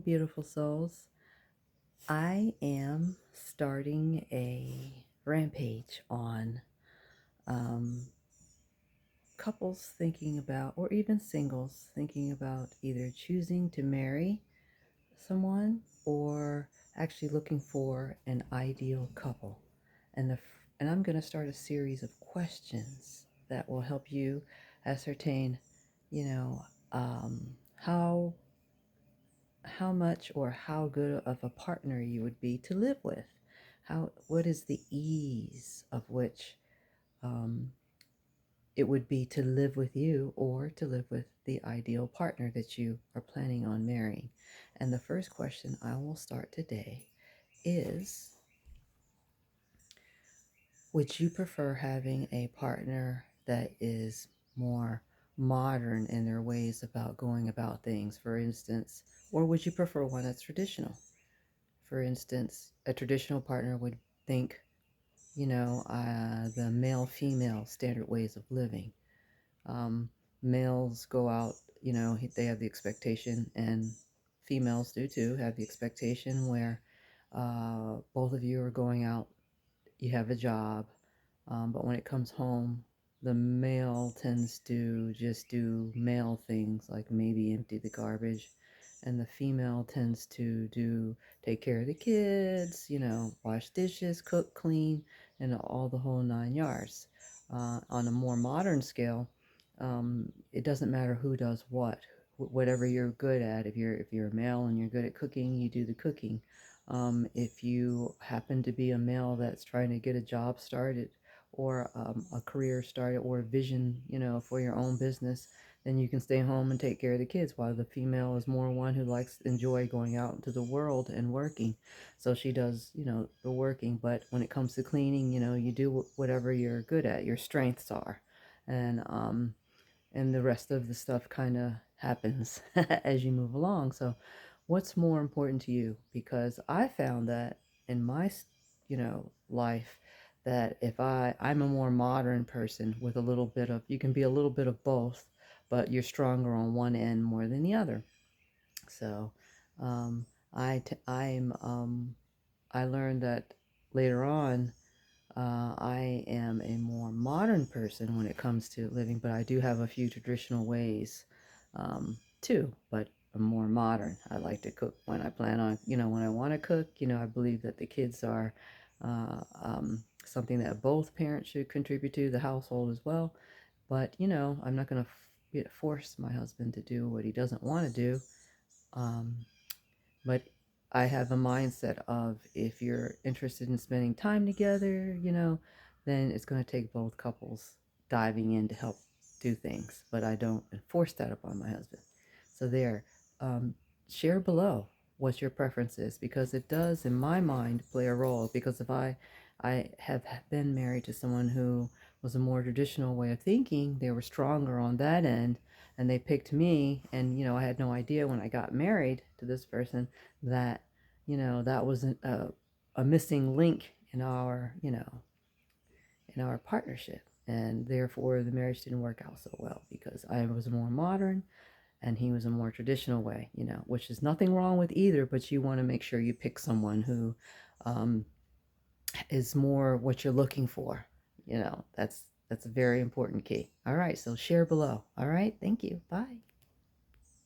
Beautiful souls. I am starting a rampage on um, couples thinking about, or even singles thinking about either choosing to marry someone or actually looking for an ideal couple. And I'm going to start a series of questions that will help you ascertain, you know, how much or how good of a partner you would be to live with. What is the ease of which um, it would be to live with you or to live with the ideal partner that you are planning on marrying? And the first question I will start today is, would you prefer having a partner that is more modern in their ways about going about things, for instance, or would you prefer one that's traditional? For instance, a traditional partner would think, the male female standard ways of living. Um, Males go out, they have the expectation, and females do too, have the expectation where both of you are going out, you have a job, but when it comes home, the male tends to just do male things like maybe empty the garbage, and the female tends to take care of the kids, wash dishes, cook, clean, and all the whole 9 yards. On a more modern scale, it doesn't matter who does what. Whatever you're good at, if you're a male and you're good at cooking, you do the cooking. If you happen to be a male that's trying to get a job started or a career started or a vision, for your own business, then you can stay home and take care of the kids, while the female is more one who likes enjoy going out into the world and working. So she does, the working. But when it comes to cleaning, you do whatever you're good at, your strengths are. And the rest of the stuff kind of happens as you move along. So what's more important to you? Because I found that in my life, that if I'm a more modern person with a little bit of, you can be a little bit of both, but you're stronger on one end more than the other. So um I t- I'm I learned that later on. I am a more modern person when it comes to living, but I do have a few traditional ways too, but I'm more modern. I like to cook when I plan on, when I want to cook. I believe that the kids are something that both parents should contribute to the household as well. But, I'm not going to force my husband to do what he doesn't want to do. Um, but I have a mindset of, if you're interested in spending time together, then it's going to take both couples diving in to help do things. But I don't enforce that upon my husband. So there, um, share below what your preference is, because it does, in my mind, play a role. Because if I have been married to someone who was a more traditional way of thinking, they were stronger on that end, and they picked me, and I had no idea when I got married to this person that that wasn't a missing link in our partnership, and therefore the marriage didn't work out so well, because I was more modern and he was a more traditional way, which is nothing wrong with either, but you want to make sure you pick someone who um, is more what you're looking for. That's a very important key. All right, so share below. All right, thank you. Bye.